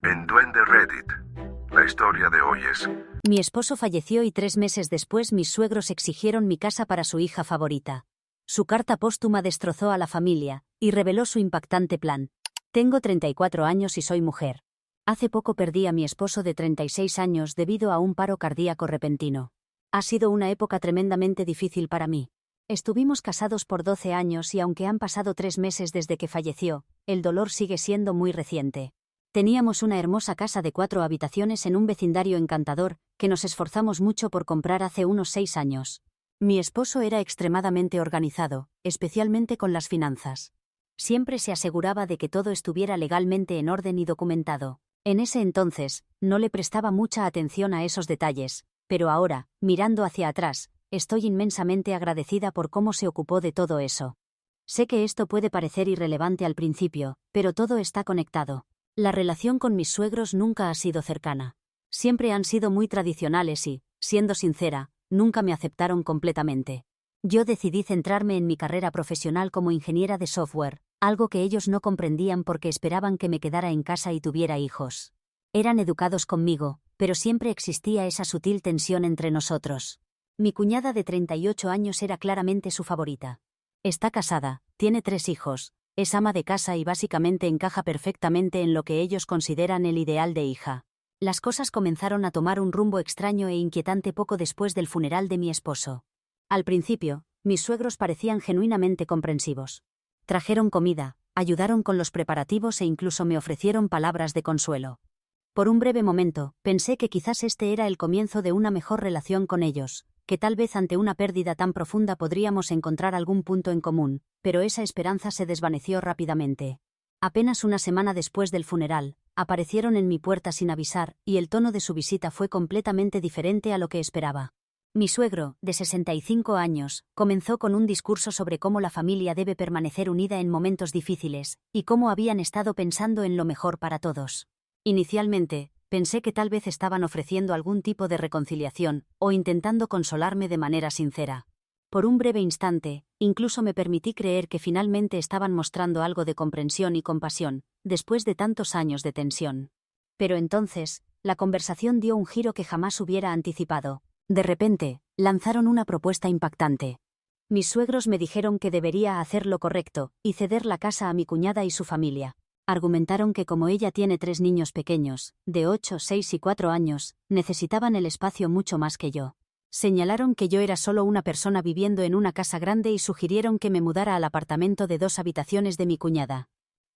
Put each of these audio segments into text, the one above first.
En Duende Reddit, la historia de hoy es... Mi esposo falleció y 3 meses después mis suegros exigieron mi casa para su hija favorita. Su carta póstuma destrozó a la familia y reveló su impactante plan. Tengo 34 años y soy mujer. Hace poco perdí a mi esposo de 36 años debido a un paro cardíaco repentino. Ha sido una época tremendamente difícil para mí. Estuvimos casados por 12 años y aunque han pasado 3 meses desde que falleció, el dolor sigue siendo muy reciente. Teníamos una hermosa casa de 4 habitaciones en un vecindario encantador, que nos esforzamos mucho por comprar hace unos 6 años. Mi esposo era extremadamente organizado, especialmente con las finanzas. Siempre se aseguraba de que todo estuviera legalmente en orden y documentado. En ese entonces, no le prestaba mucha atención a esos detalles, pero ahora, mirando hacia atrás, estoy inmensamente agradecida por cómo se ocupó de todo eso. Sé que esto puede parecer irrelevante al principio, pero todo está conectado. La relación con mis suegros nunca ha sido cercana. Siempre han sido muy tradicionales y, siendo sincera, nunca me aceptaron completamente. Yo decidí centrarme en mi carrera profesional como ingeniera de software, algo que ellos no comprendían porque esperaban que me quedara en casa y tuviera hijos. Eran educados conmigo, pero siempre existía esa sutil tensión entre nosotros. Mi cuñada de 38 años era claramente su favorita. Está casada, tiene 3 hijos. Es ama de casa y básicamente encaja perfectamente en lo que ellos consideran el ideal de hija. Las cosas comenzaron a tomar un rumbo extraño e inquietante poco después del funeral de mi esposo. Al principio, mis suegros parecían genuinamente comprensivos. Trajeron comida, ayudaron con los preparativos e incluso me ofrecieron palabras de consuelo. Por un breve momento, pensé que quizás este era el comienzo de una mejor relación con ellos, que tal vez ante una pérdida tan profunda podríamos encontrar algún punto en común, pero esa esperanza se desvaneció rápidamente. Apenas una semana después del funeral, aparecieron en mi puerta sin avisar, y el tono de su visita fue completamente diferente a lo que esperaba. Mi suegro, de 65 años, comenzó con un discurso sobre cómo la familia debe permanecer unida en momentos difíciles, y cómo habían estado pensando en lo mejor para todos. Inicialmente, pensé que tal vez estaban ofreciendo algún tipo de reconciliación, o intentando consolarme de manera sincera. Por un breve instante, incluso me permití creer que finalmente estaban mostrando algo de comprensión y compasión, después de tantos años de tensión. Pero entonces, la conversación dio un giro que jamás hubiera anticipado. De repente, lanzaron una propuesta impactante. Mis suegros me dijeron que debería hacer lo correcto, y ceder la casa a mi cuñada y su familia. Argumentaron que como ella tiene 3 niños pequeños, de 8, 6 y 4 años, necesitaban el espacio mucho más que yo. Señalaron que yo era solo una persona viviendo en una casa grande y sugirieron que me mudara al apartamento de 2 habitaciones de mi cuñada.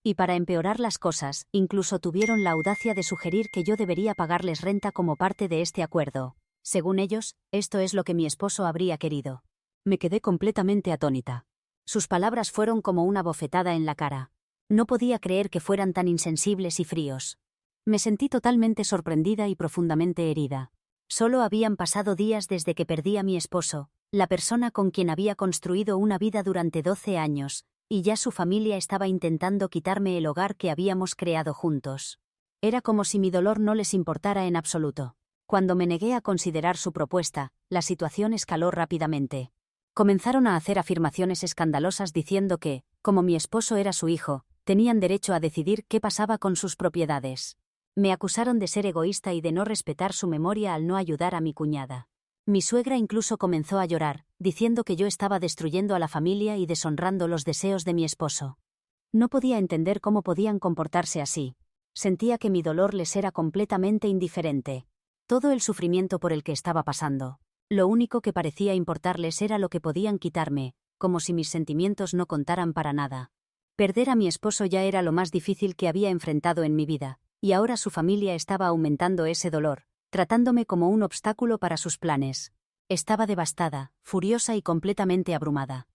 Y para empeorar las cosas, incluso tuvieron la audacia de sugerir que yo debería pagarles renta como parte de este acuerdo. Según ellos, esto es lo que mi esposo habría querido. Me quedé completamente atónita. Sus palabras fueron como una bofetada en la cara. No podía creer que fueran tan insensibles y fríos. Me sentí totalmente sorprendida y profundamente herida. Solo habían pasado días desde que perdí a mi esposo, la persona con quien había construido una vida durante 12 años, y ya su familia estaba intentando quitarme el hogar que habíamos creado juntos. Era como si mi dolor no les importara en absoluto. Cuando me negué a considerar su propuesta, la situación escaló rápidamente. Comenzaron a hacer afirmaciones escandalosas diciendo que, como mi esposo era su hijo, tenían derecho a decidir qué pasaba con sus propiedades. Me acusaron de ser egoísta y de no respetar su memoria al no ayudar a mi cuñada. Mi suegra incluso comenzó a llorar, diciendo que yo estaba destruyendo a la familia y deshonrando los deseos de mi esposo. No podía entender cómo podían comportarse así. Sentía que mi dolor les era completamente indiferente. Todo el sufrimiento por el que estaba pasando. Lo único que parecía importarles era lo que podían quitarme, como si mis sentimientos no contaran para nada. Perder a mi esposo ya era lo más difícil que había enfrentado en mi vida, y ahora su familia estaba aumentando ese dolor, tratándome como un obstáculo para sus planes. Estaba devastada, furiosa y completamente abrumada.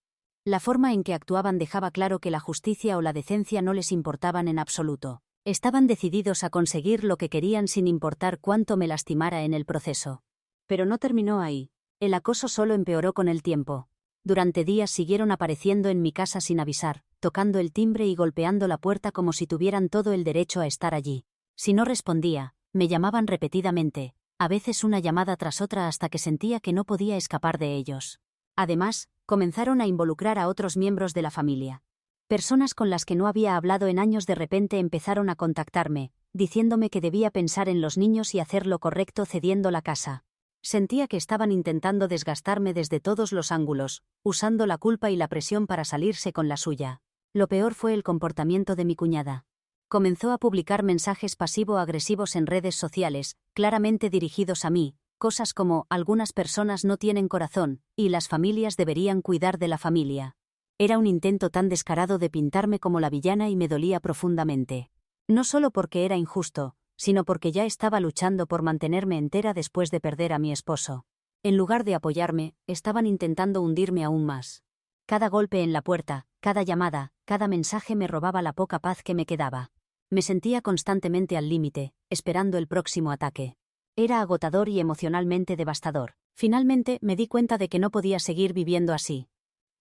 La forma en que actuaban dejaba claro que la justicia o la decencia no les importaban en absoluto. Estaban decididos a conseguir lo que querían sin importar cuánto me lastimara en el proceso. Pero no terminó ahí. El acoso solo empeoró con el tiempo. Durante días siguieron apareciendo en mi casa sin avisar, tocando el timbre y golpeando la puerta como si tuvieran todo el derecho a estar allí. Si no respondía, me llamaban repetidamente, a veces una llamada tras otra hasta que sentía que no podía escapar de ellos. Además, comenzaron a involucrar a otros miembros de la familia. Personas con las que no había hablado en años de repente empezaron a contactarme, diciéndome que debía pensar en los niños y hacer lo correcto cediendo la casa. Sentía que estaban intentando desgastarme desde todos los ángulos, usando la culpa y la presión para salirse con la suya. Lo peor fue el comportamiento de mi cuñada. Comenzó a publicar mensajes pasivo-agresivos en redes sociales, claramente dirigidos a mí, cosas como «algunas personas no tienen corazón» y «las familias deberían cuidar de la familia». Era un intento tan descarado de pintarme como la villana y me dolía profundamente. No solo porque era injusto, sino porque ya estaba luchando por mantenerme entera después de perder a mi esposo. En lugar de apoyarme, estaban intentando hundirme aún más. Cada golpe en la puerta, cada llamada, cada mensaje me robaba la poca paz que me quedaba. Me sentía constantemente al límite, esperando el próximo ataque. Era agotador y emocionalmente devastador. Finalmente me di cuenta de que no podía seguir viviendo así.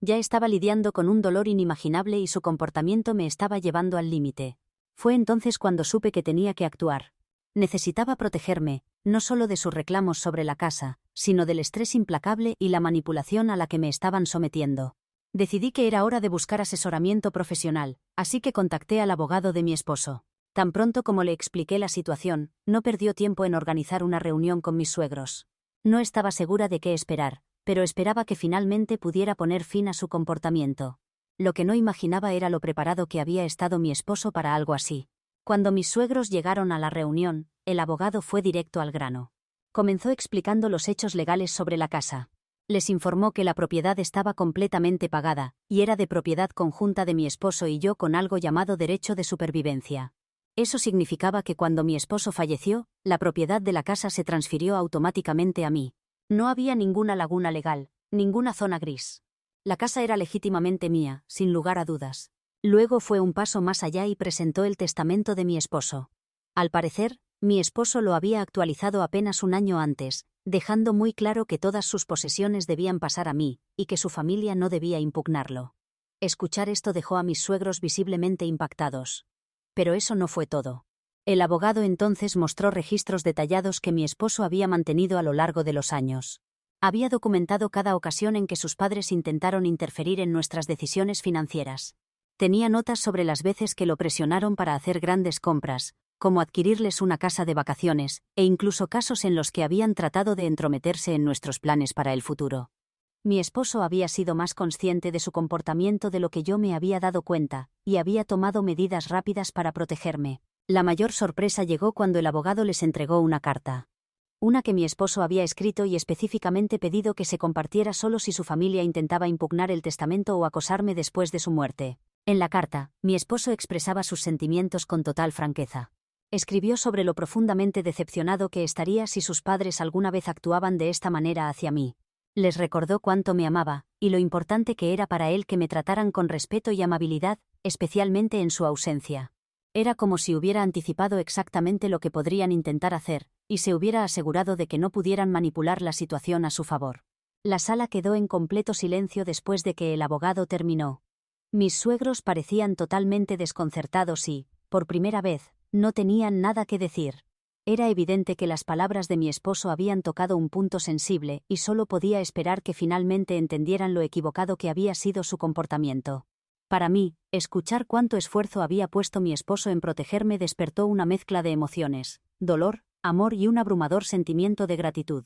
Ya estaba lidiando con un dolor inimaginable y su comportamiento me estaba llevando al límite. Fue entonces cuando supe que tenía que actuar. Necesitaba protegerme, no solo de sus reclamos sobre la casa, sino del estrés implacable y la manipulación a la que me estaban sometiendo. Decidí que era hora de buscar asesoramiento profesional, así que contacté al abogado de mi esposo. Tan pronto como le expliqué la situación, no perdió tiempo en organizar una reunión con mis suegros. No estaba segura de qué esperar, pero esperaba que finalmente pudiera poner fin a su comportamiento. Lo que no imaginaba era lo preparado que había estado mi esposo para algo así. Cuando mis suegros llegaron a la reunión, el abogado fue directo al grano. Comenzó explicando los hechos legales sobre la casa. Les informó que la propiedad estaba completamente pagada, y era de propiedad conjunta de mi esposo y yo con algo llamado derecho de supervivencia. Eso significaba que cuando mi esposo falleció, la propiedad de la casa se transfirió automáticamente a mí. No había ninguna laguna legal, ninguna zona gris. La casa era legítimamente mía, sin lugar a dudas. Luego fue un paso más allá y presentó el testamento de mi esposo. Al parecer, mi esposo lo había actualizado apenas un año antes, dejando muy claro que todas sus posesiones debían pasar a mí, y que su familia no debía impugnarlo. Escuchar esto dejó a mis suegros visiblemente impactados. Pero eso no fue todo. El abogado entonces mostró registros detallados que mi esposo había mantenido a lo largo de los años. Había documentado cada ocasión en que sus padres intentaron interferir en nuestras decisiones financieras. Tenía notas sobre las veces que lo presionaron para hacer grandes compras, como adquirirles una casa de vacaciones, e incluso casos en los que habían tratado de entrometerse en nuestros planes para el futuro. Mi esposo había sido más consciente de su comportamiento de lo que yo me había dado cuenta, y había tomado medidas rápidas para protegerme. La mayor sorpresa llegó cuando el abogado les entregó una carta. Una que mi esposo había escrito y específicamente pedido que se compartiera solo si su familia intentaba impugnar el testamento o acosarme después de su muerte. En la carta, mi esposo expresaba sus sentimientos con total franqueza. Escribió sobre lo profundamente decepcionado que estaría si sus padres alguna vez actuaban de esta manera hacia mí. Les recordó cuánto me amaba, y lo importante que era para él que me trataran con respeto y amabilidad, especialmente en su ausencia. Era como si hubiera anticipado exactamente lo que podrían intentar hacer, y se hubiera asegurado de que no pudieran manipular la situación a su favor. La sala quedó en completo silencio después de que el abogado terminó. Mis suegros parecían totalmente desconcertados y, por primera vez, no tenían nada que decir. Era evidente que las palabras de mi esposo habían tocado un punto sensible y solo podía esperar que finalmente entendieran lo equivocado que había sido su comportamiento. Para mí, escuchar cuánto esfuerzo había puesto mi esposo en protegerme despertó una mezcla de emociones, dolor, amor y un abrumador sentimiento de gratitud.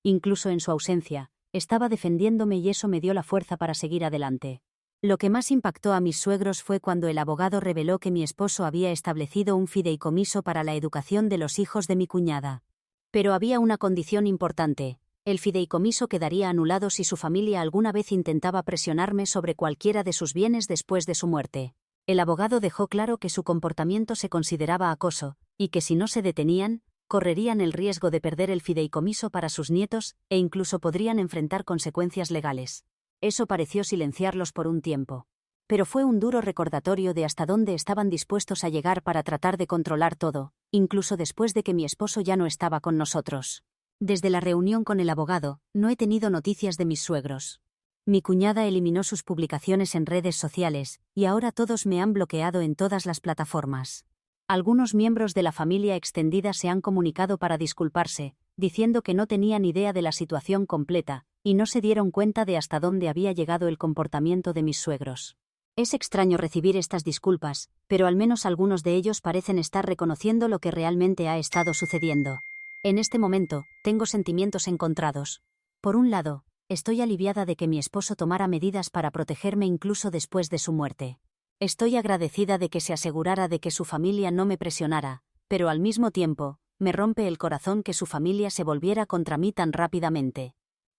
Incluso en su ausencia, estaba defendiéndome y eso me dio la fuerza para seguir adelante. Lo que más impactó a mis suegros fue cuando el abogado reveló que mi esposo había establecido un fideicomiso para la educación de los hijos de mi cuñada. Pero había una condición importante: el fideicomiso quedaría anulado si su familia alguna vez intentaba presionarme sobre cualquiera de sus bienes después de su muerte. El abogado dejó claro que su comportamiento se consideraba acoso, y que si no se detenían, correrían el riesgo de perder el fideicomiso para sus nietos, e incluso podrían enfrentar consecuencias legales. Eso pareció silenciarlos por un tiempo. Pero fue un duro recordatorio de hasta dónde estaban dispuestos a llegar para tratar de controlar todo, incluso después de que mi esposo ya no estaba con nosotros. Desde la reunión con el abogado, no he tenido noticias de mis suegros. Mi cuñada eliminó sus publicaciones en redes sociales, y ahora todos me han bloqueado en todas las plataformas. Algunos miembros de la familia extendida se han comunicado para disculparse, diciendo que no tenían idea de la situación completa, y no se dieron cuenta de hasta dónde había llegado el comportamiento de mis suegros. Es extraño recibir estas disculpas, pero al menos algunos de ellos parecen estar reconociendo lo que realmente ha estado sucediendo. En este momento, tengo sentimientos encontrados. Por un lado, estoy aliviada de que mi esposo tomara medidas para protegerme incluso después de su muerte. Estoy agradecida de que se asegurara de que su familia no me presionara, pero al mismo tiempo, me rompe el corazón que su familia se volviera contra mí tan rápidamente.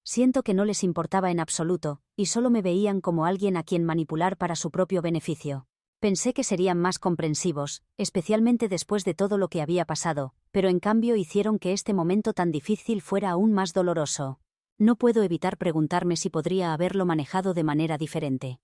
Siento que no les importaba en absoluto, y solo me veían como alguien a quien manipular para su propio beneficio. Pensé que serían más comprensivos, especialmente después de todo lo que había pasado, pero en cambio hicieron que este momento tan difícil fuera aún más doloroso. No puedo evitar preguntarme si podría haberlo manejado de manera diferente.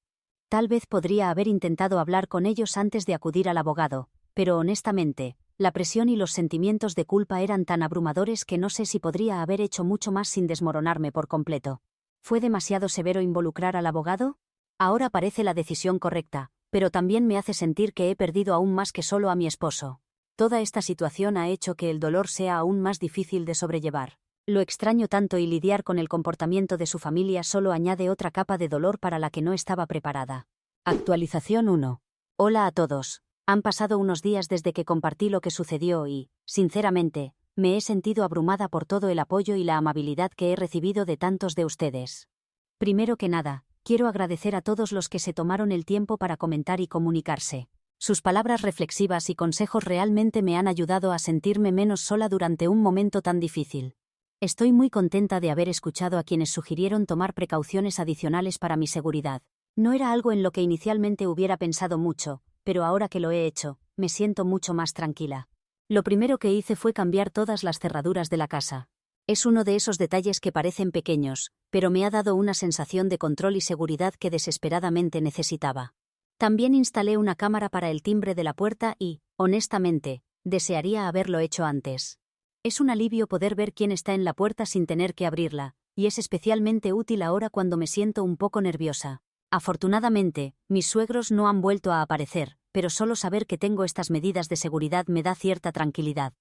Tal vez podría haber intentado hablar con ellos antes de acudir al abogado, pero honestamente, la presión y los sentimientos de culpa eran tan abrumadores que no sé si podría haber hecho mucho más sin desmoronarme por completo. ¿Fue demasiado severo involucrar al abogado? Ahora parece la decisión correcta, pero también me hace sentir que he perdido aún más que solo a mi esposo. Toda esta situación ha hecho que el dolor sea aún más difícil de sobrellevar. Lo extraño tanto y lidiar con el comportamiento de su familia solo añade otra capa de dolor para la que no estaba preparada. Actualización 1. Hola a todos. Han pasado unos días desde que compartí lo que sucedió y, sinceramente, me he sentido abrumada por todo el apoyo y la amabilidad que he recibido de tantos de ustedes. Primero que nada, quiero agradecer a todos los que se tomaron el tiempo para comentar y comunicarse. Sus palabras reflexivas y consejos realmente me han ayudado a sentirme menos sola durante un momento tan difícil. Estoy muy contenta de haber escuchado a quienes sugirieron tomar precauciones adicionales para mi seguridad. No era algo en lo que inicialmente hubiera pensado mucho, pero ahora que lo he hecho, me siento mucho más tranquila. Lo primero que hice fue cambiar todas las cerraduras de la casa. Es uno de esos detalles que parecen pequeños, pero me ha dado una sensación de control y seguridad que desesperadamente necesitaba. También instalé una cámara para el timbre de la puerta y, honestamente, desearía haberlo hecho antes. Es un alivio poder ver quién está en la puerta sin tener que abrirla, y es especialmente útil ahora cuando me siento un poco nerviosa. Afortunadamente, mis suegros no han vuelto a aparecer, pero solo saber que tengo estas medidas de seguridad me da cierta tranquilidad.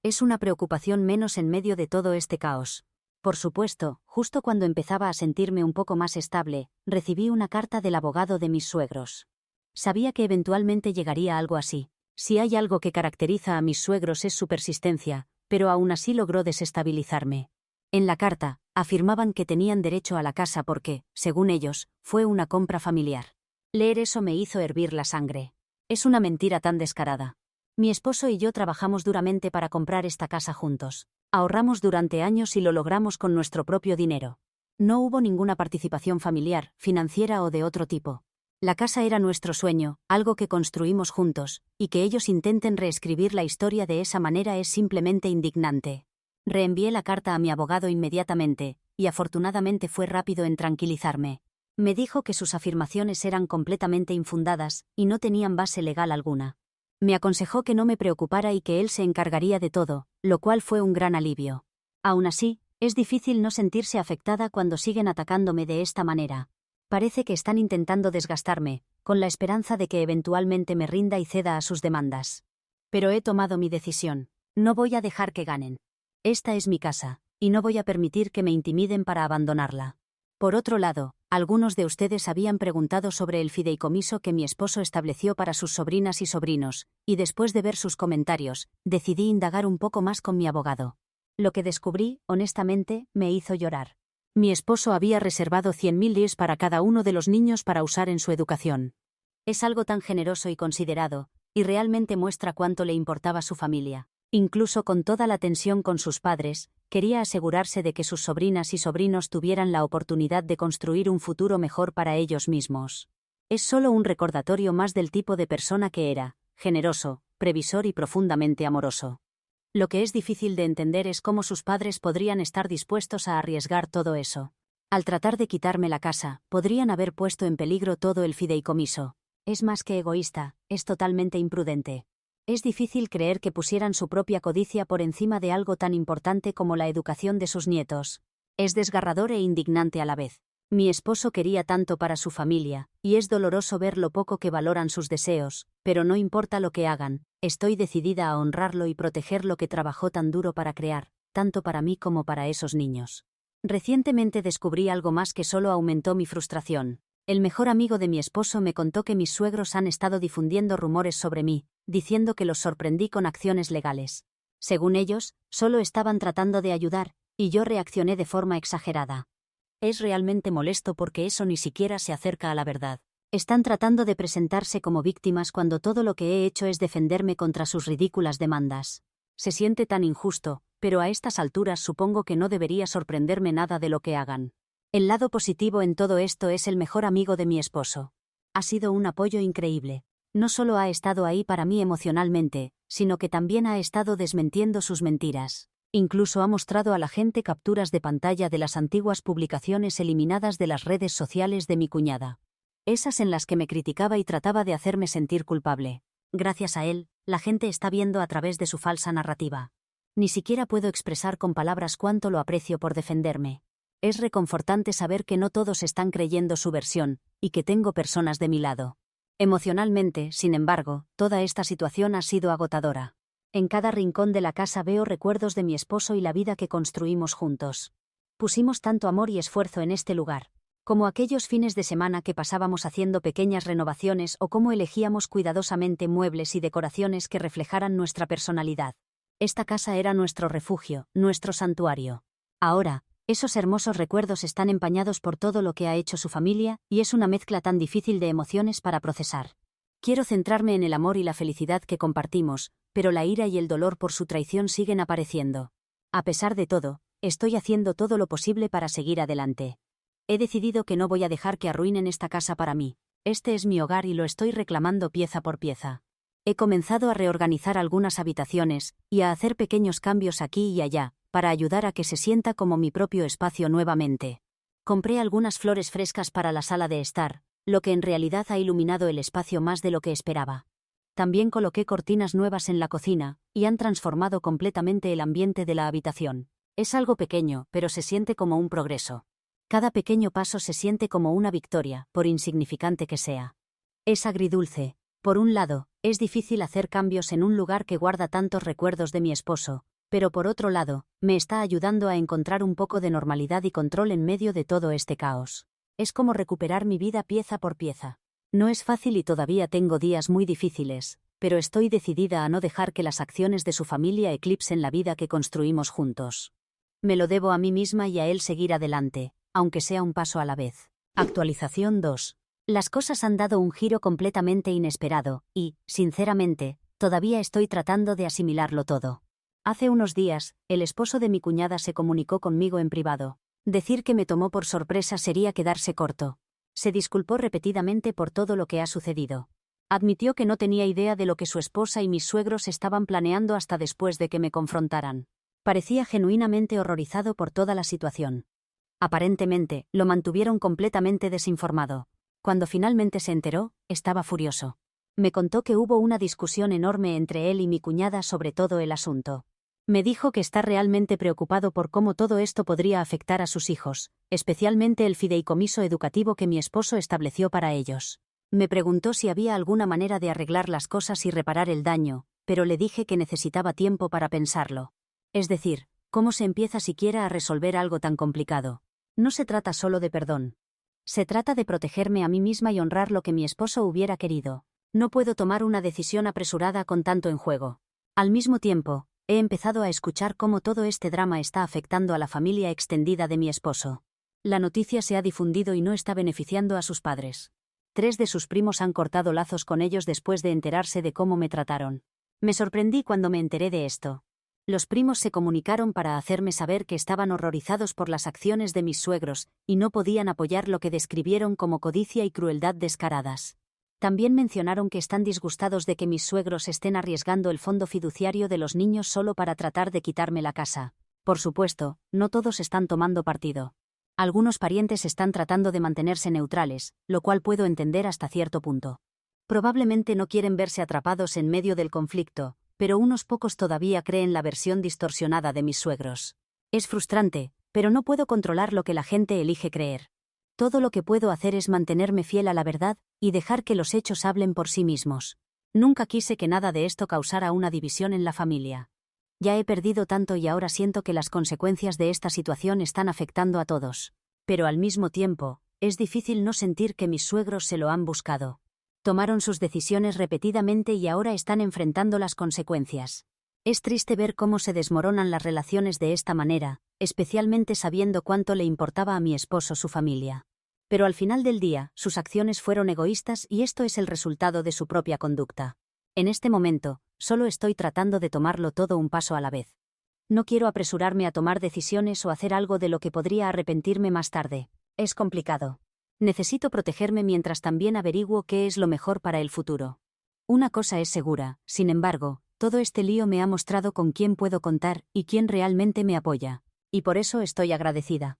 Es una preocupación menos en medio de todo este caos. Por supuesto, justo cuando empezaba a sentirme un poco más estable, recibí una carta del abogado de mis suegros. Sabía que eventualmente llegaría algo así. Si hay algo que caracteriza a mis suegros es su persistencia, pero aún así logró desestabilizarme. En la carta, afirmaban que tenían derecho a la casa porque, según ellos, fue una compra familiar. Leer eso me hizo hervir la sangre. Es una mentira tan descarada. Mi esposo y yo trabajamos duramente para comprar esta casa juntos. Ahorramos durante años y lo logramos con nuestro propio dinero. No hubo ninguna participación familiar, financiera o de otro tipo. La casa era nuestro sueño, algo que construimos juntos, y que ellos intenten reescribir la historia de esa manera es simplemente indignante. Reenvié la carta a mi abogado inmediatamente, y afortunadamente fue rápido en tranquilizarme. Me dijo que sus afirmaciones eran completamente infundadas y no tenían base legal alguna. Me aconsejó que no me preocupara y que él se encargaría de todo, lo cual fue un gran alivio. Aún así, es difícil no sentirse afectada cuando siguen atacándome de esta manera. Parece que están intentando desgastarme, con la esperanza de que eventualmente me rinda y ceda a sus demandas. Pero he tomado mi decisión. No voy a dejar que ganen. Esta es mi casa, y no voy a permitir que me intimiden para abandonarla. Por otro lado, algunos de ustedes habían preguntado sobre el fideicomiso que mi esposo estableció para sus sobrinas y sobrinos, y después de ver sus comentarios, decidí indagar un poco más con mi abogado. Lo que descubrí, honestamente, me hizo llorar. Mi esposo había reservado 100.000 lirs para cada uno de los niños para usar en su educación. Es algo tan generoso y considerado, y realmente muestra cuánto le importaba su familia. Incluso con toda la tensión con sus padres, quería asegurarse de que sus sobrinas y sobrinos tuvieran la oportunidad de construir un futuro mejor para ellos mismos. Es solo un recordatorio más del tipo de persona que era, generoso, previsor y profundamente amoroso. Lo que es difícil de entender es cómo sus padres podrían estar dispuestos a arriesgar todo eso. Al tratar de quitarme la casa, podrían haber puesto en peligro todo el fideicomiso. Es más que egoísta, es totalmente imprudente. Es difícil creer que pusieran su propia codicia por encima de algo tan importante como la educación de sus nietos. Es desgarrador e indignante a la vez. Mi esposo quería tanto para su familia, y es doloroso ver lo poco que valoran sus deseos, pero no importa lo que hagan, estoy decidida a honrarlo y proteger lo que trabajó tan duro para crear, tanto para mí como para esos niños. Recientemente descubrí algo más que solo aumentó mi frustración. El mejor amigo de mi esposo me contó que mis suegros han estado difundiendo rumores sobre mí, diciendo que los sorprendí con acciones legales. Según ellos, solo estaban tratando de ayudar, y yo reaccioné de forma exagerada. Es realmente molesto porque eso ni siquiera se acerca a la verdad. Están tratando de presentarse como víctimas cuando todo lo que he hecho es defenderme contra sus ridículas demandas. Se siente tan injusto, pero a estas alturas supongo que no debería sorprenderme nada de lo que hagan. El lado positivo en todo esto es el mejor amigo de mi esposo. Ha sido un apoyo increíble. No solo ha estado ahí para mí emocionalmente, sino que también ha estado desmintiendo sus mentiras. Incluso ha mostrado a la gente capturas de pantalla de las antiguas publicaciones eliminadas de las redes sociales de mi cuñada. Esas en las que me criticaba y trataba de hacerme sentir culpable. Gracias a él, la gente está viendo a través de su falsa narrativa. Ni siquiera puedo expresar con palabras cuánto lo aprecio por defenderme. Es reconfortante saber que no todos están creyendo su versión, y que tengo personas de mi lado. Emocionalmente, sin embargo, toda esta situación ha sido agotadora. En cada rincón de la casa veo recuerdos de mi esposo y la vida que construimos juntos. Pusimos tanto amor y esfuerzo en este lugar, como aquellos fines de semana que pasábamos haciendo pequeñas renovaciones o cómo elegíamos cuidadosamente muebles y decoraciones que reflejaran nuestra personalidad. Esta casa era nuestro refugio, nuestro santuario. Ahora, esos hermosos recuerdos están empañados por todo lo que ha hecho su familia, y es una mezcla tan difícil de emociones para procesar. Quiero centrarme en el amor y la felicidad que compartimos, pero la ira y el dolor por su traición siguen apareciendo. A pesar de todo, estoy haciendo todo lo posible para seguir adelante. He decidido que no voy a dejar que arruinen esta casa para mí. Este es mi hogar y lo estoy reclamando pieza por pieza. He comenzado a reorganizar algunas habitaciones, y a hacer pequeños cambios aquí y allá, para ayudar a que se sienta como mi propio espacio nuevamente. Compré algunas flores frescas para la sala de estar, lo que en realidad ha iluminado el espacio más de lo que esperaba. También coloqué cortinas nuevas en la cocina, y han transformado completamente el ambiente de la habitación. Es algo pequeño, pero se siente como un progreso. Cada pequeño paso se siente como una victoria, por insignificante que sea. Es agridulce. Por un lado, es difícil hacer cambios en un lugar que guarda tantos recuerdos de mi esposo, pero por otro lado, me está ayudando a encontrar un poco de normalidad y control en medio de todo este caos. Es como recuperar mi vida pieza por pieza. No es fácil y todavía tengo días muy difíciles, pero estoy decidida a no dejar que las acciones de su familia eclipsen la vida que construimos juntos. Me lo debo a mí misma y a él seguir adelante, aunque sea un paso a la vez. Actualización 2. Las cosas han dado un giro completamente inesperado, y, sinceramente, todavía estoy tratando de asimilarlo todo. Hace unos días, el esposo de mi cuñada se comunicó conmigo en privado. Decir que me tomó por sorpresa sería quedarse corto. Se disculpó repetidamente por todo lo que ha sucedido. Admitió que no tenía idea de lo que su esposa y mis suegros estaban planeando hasta después de que me confrontaran. Parecía genuinamente horrorizado por toda la situación. Aparentemente, lo mantuvieron completamente desinformado. Cuando finalmente se enteró, estaba furioso. Me contó que hubo una discusión enorme entre él y mi cuñada sobre todo el asunto. Me dijo que está realmente preocupado por cómo todo esto podría afectar a sus hijos, especialmente el fideicomiso educativo que mi esposo estableció para ellos. Me preguntó si había alguna manera de arreglar las cosas y reparar el daño, pero le dije que necesitaba tiempo para pensarlo. Es decir, ¿cómo se empieza siquiera a resolver algo tan complicado? No se trata solo de perdón. Se trata de protegerme a mí misma y honrar lo que mi esposo hubiera querido. No puedo tomar una decisión apresurada con tanto en juego. Al mismo tiempo, he empezado a escuchar cómo todo este drama está afectando a la familia extendida de mi esposo. La noticia se ha difundido y no está beneficiando a sus padres. 3 de sus primos han cortado lazos con ellos después de enterarse de cómo me trataron. Me sorprendí cuando me enteré de esto. Los primos se comunicaron para hacerme saber que estaban horrorizados por las acciones de mis suegros, y no podían apoyar lo que describieron como codicia y crueldad descaradas. También mencionaron que están disgustados de que mis suegros estén arriesgando el fondo fiduciario de los niños solo para tratar de quitarme la casa. Por supuesto, no todos están tomando partido. Algunos parientes están tratando de mantenerse neutrales, lo cual puedo entender hasta cierto punto. Probablemente no quieren verse atrapados en medio del conflicto, pero unos pocos todavía creen la versión distorsionada de mis suegros. Es frustrante, pero no puedo controlar lo que la gente elige creer. Todo lo que puedo hacer es mantenerme fiel a la verdad y dejar que los hechos hablen por sí mismos. Nunca quise que nada de esto causara una división en la familia. Ya he perdido tanto y ahora siento que las consecuencias de esta situación están afectando a todos. Pero al mismo tiempo, es difícil no sentir que mis suegros se lo han buscado. Tomaron sus decisiones repetidamente y ahora están enfrentando las consecuencias. Es triste ver cómo se desmoronan las relaciones de esta manera, especialmente sabiendo cuánto le importaba a mi esposo su familia. Pero al final del día, sus acciones fueron egoístas y esto es el resultado de su propia conducta. En este momento, solo estoy tratando de tomarlo todo un paso a la vez. No quiero apresurarme a tomar decisiones o hacer algo de lo que podría arrepentirme más tarde. Es complicado. Necesito protegerme mientras también averiguo qué es lo mejor para el futuro. Una cosa es segura, sin embargo, todo este lío me ha mostrado con quién puedo contar y quién realmente me apoya. Y por eso estoy agradecida.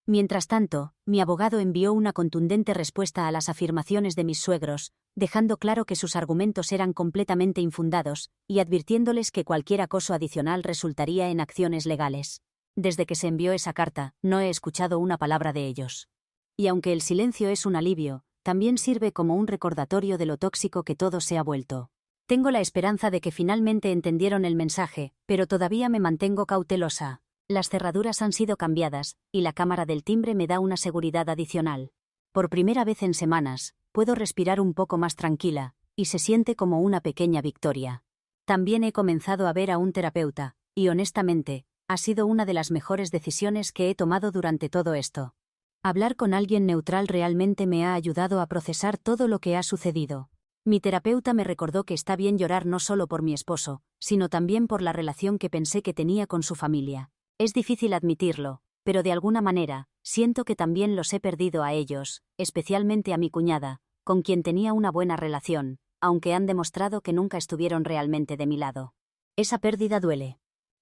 Mientras tanto, mi abogado envió una contundente respuesta a las afirmaciones de mis suegros, dejando claro que sus argumentos eran completamente infundados, y advirtiéndoles que cualquier acoso adicional resultaría en acciones legales. Desde que se envió esa carta, no he escuchado una palabra de ellos. Y aunque el silencio es un alivio, también sirve como un recordatorio de lo tóxico que todo se ha vuelto. Tengo la esperanza de que finalmente entendieron el mensaje, pero todavía me mantengo cautelosa. Las cerraduras han sido cambiadas, y la cámara del timbre me da una seguridad adicional. Por primera vez en semanas, puedo respirar un poco más tranquila, y se siente como una pequeña victoria. También he comenzado a ver a un terapeuta, y honestamente, ha sido una de las mejores decisiones que he tomado durante todo esto. Hablar con alguien neutral realmente me ha ayudado a procesar todo lo que ha sucedido. Mi terapeuta me recordó que está bien llorar no solo por mi esposo, sino también por la relación que pensé que tenía con su familia. Es difícil admitirlo, pero de alguna manera, siento que también los he perdido a ellos, especialmente a mi cuñada, con quien tenía una buena relación, aunque han demostrado que nunca estuvieron realmente de mi lado. Esa pérdida duele.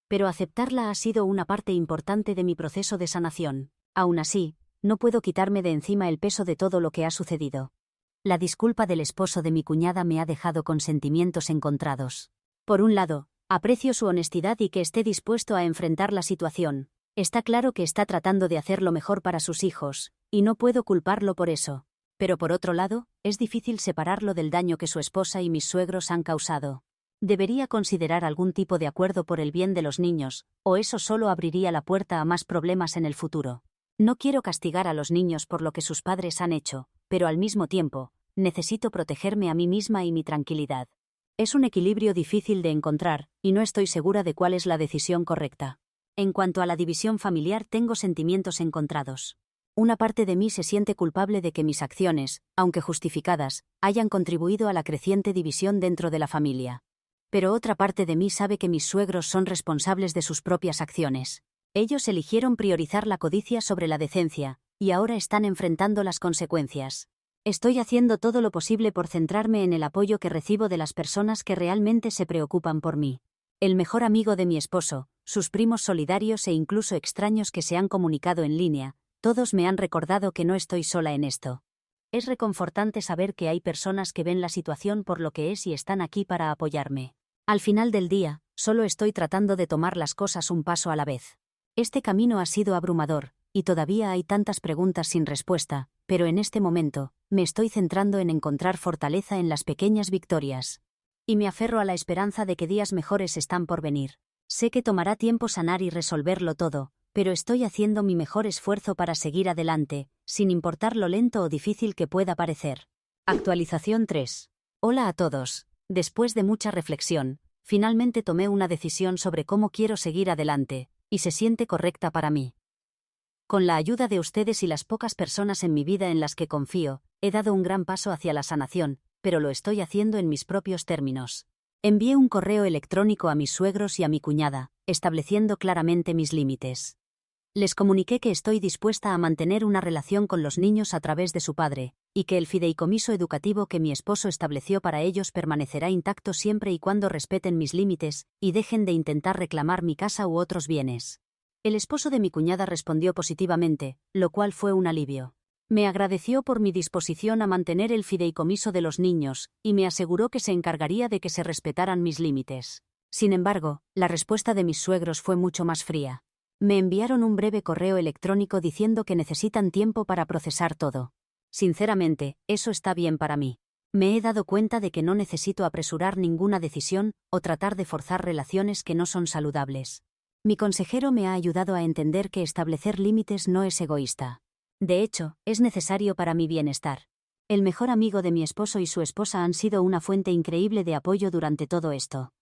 Pero aceptarla ha sido una parte importante de mi proceso de sanación. Aún así, no puedo quitarme de encima el peso de todo lo que ha sucedido. La disculpa del esposo de mi cuñada me ha dejado con sentimientos encontrados. Por un lado, aprecio su honestidad y que esté dispuesto a enfrentar la situación. Está claro que está tratando de hacer lo mejor para sus hijos, y no puedo culparlo por eso. Pero por otro lado, es difícil separarlo del daño que su esposa y mis suegros han causado. Debería considerar algún tipo de acuerdo por el bien de los niños, o eso solo abriría la puerta a más problemas en el futuro. No quiero castigar a los niños por lo que sus padres han hecho, pero al mismo tiempo, necesito protegerme a mí misma y mi tranquilidad. Es un equilibrio difícil de encontrar, y no estoy segura de cuál es la decisión correcta. En cuanto a la división familiar, tengo sentimientos encontrados. Una parte de mí se siente culpable de que mis acciones, aunque justificadas, hayan contribuido a la creciente división dentro de la familia. Pero otra parte de mí sabe que mis suegros son responsables de sus propias acciones. Ellos eligieron priorizar la codicia sobre la decencia, y ahora están enfrentando las consecuencias. Estoy haciendo todo lo posible por centrarme en el apoyo que recibo de las personas que realmente se preocupan por mí. El mejor amigo de mi esposo, sus primos solidarios e incluso extraños que se han comunicado en línea, todos me han recordado que no estoy sola en esto. Es reconfortante saber que hay personas que ven la situación por lo que es y están aquí para apoyarme. Al final del día, solo estoy tratando de tomar las cosas un paso a la vez. Este camino ha sido abrumador, y todavía hay tantas preguntas sin respuesta, pero en este momento, me estoy centrando en encontrar fortaleza en las pequeñas victorias. Y me aferro a la esperanza de que días mejores están por venir. Sé que tomará tiempo sanar y resolverlo todo, pero estoy haciendo mi mejor esfuerzo para seguir adelante, sin importar lo lento o difícil que pueda parecer. Actualización 3. Hola a todos. Después de mucha reflexión, finalmente tomé una decisión sobre cómo quiero seguir adelante, y se siente correcta para mí. Con la ayuda de ustedes y las pocas personas en mi vida en las que confío, he dado un gran paso hacia la sanación, pero lo estoy haciendo en mis propios términos. Envié un correo electrónico a mis suegros y a mi cuñada, estableciendo claramente mis límites. Les comuniqué que estoy dispuesta a mantener una relación con los niños a través de su padre, y que el fideicomiso educativo que mi esposo estableció para ellos permanecerá intacto siempre y cuando respeten mis límites y dejen de intentar reclamar mi casa u otros bienes. El esposo de mi cuñada respondió positivamente, lo cual fue un alivio. Me agradeció por mi disposición a mantener el fideicomiso de los niños, y me aseguró que se encargaría de que se respetaran mis límites. Sin embargo, la respuesta de mis suegros fue mucho más fría. Me enviaron un breve correo electrónico diciendo que necesitan tiempo para procesar todo. Sinceramente, eso está bien para mí. Me he dado cuenta de que no necesito apresurar ninguna decisión o tratar de forzar relaciones que no son saludables. Mi consejero me ha ayudado a entender que establecer límites no es egoísta. De hecho, es necesario para mi bienestar. El mejor amigo de mi esposo y su esposa han sido una fuente increíble de apoyo durante todo esto.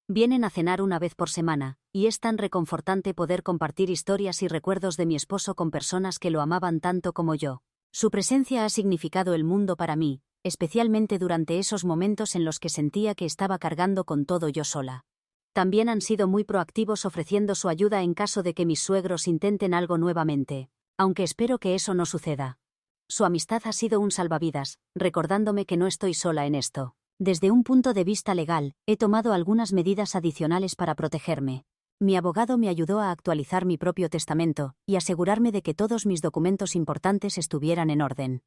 Vienen a cenar una vez por semana, y es tan reconfortante poder compartir historias y recuerdos de mi esposo con personas que lo amaban tanto como yo. Su presencia ha significado el mundo para mí, especialmente durante esos momentos en los que sentía que estaba cargando con todo yo sola. También han sido muy proactivos ofreciendo su ayuda en caso de que mis suegros intenten algo nuevamente, aunque espero que eso no suceda. Su amistad ha sido un salvavidas, recordándome que no estoy sola en esto. Desde un punto de vista legal, he tomado algunas medidas adicionales para protegerme. Mi abogado me ayudó a actualizar mi propio testamento y asegurarme de que todos mis documentos importantes estuvieran en orden.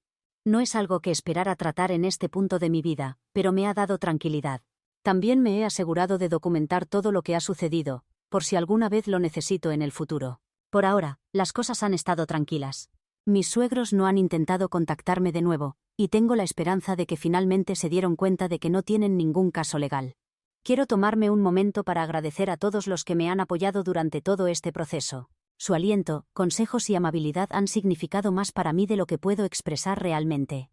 No es algo que esperara tratar en este punto de mi vida, pero me ha dado tranquilidad. También me he asegurado de documentar todo lo que ha sucedido, por si alguna vez lo necesito en el futuro. Por ahora, las cosas han estado tranquilas. Mis suegros no han intentado contactarme de nuevo, y tengo la esperanza de que finalmente se dieron cuenta de que no tienen ningún caso legal. Quiero tomarme un momento para agradecer a todos los que me han apoyado durante todo este proceso. Su aliento, consejos y amabilidad han significado más para mí de lo que puedo expresar realmente.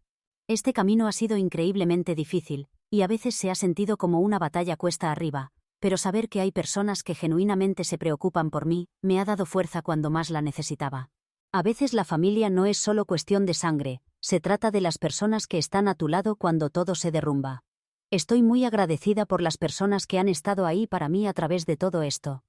Este camino ha sido increíblemente difícil, y a veces se ha sentido como una batalla cuesta arriba, pero saber que hay personas que genuinamente se preocupan por mí, me ha dado fuerza cuando más la necesitaba. A veces la familia no es solo cuestión de sangre, se trata de las personas que están a tu lado cuando todo se derrumba. Estoy muy agradecida por las personas que han estado ahí para mí a través de todo esto.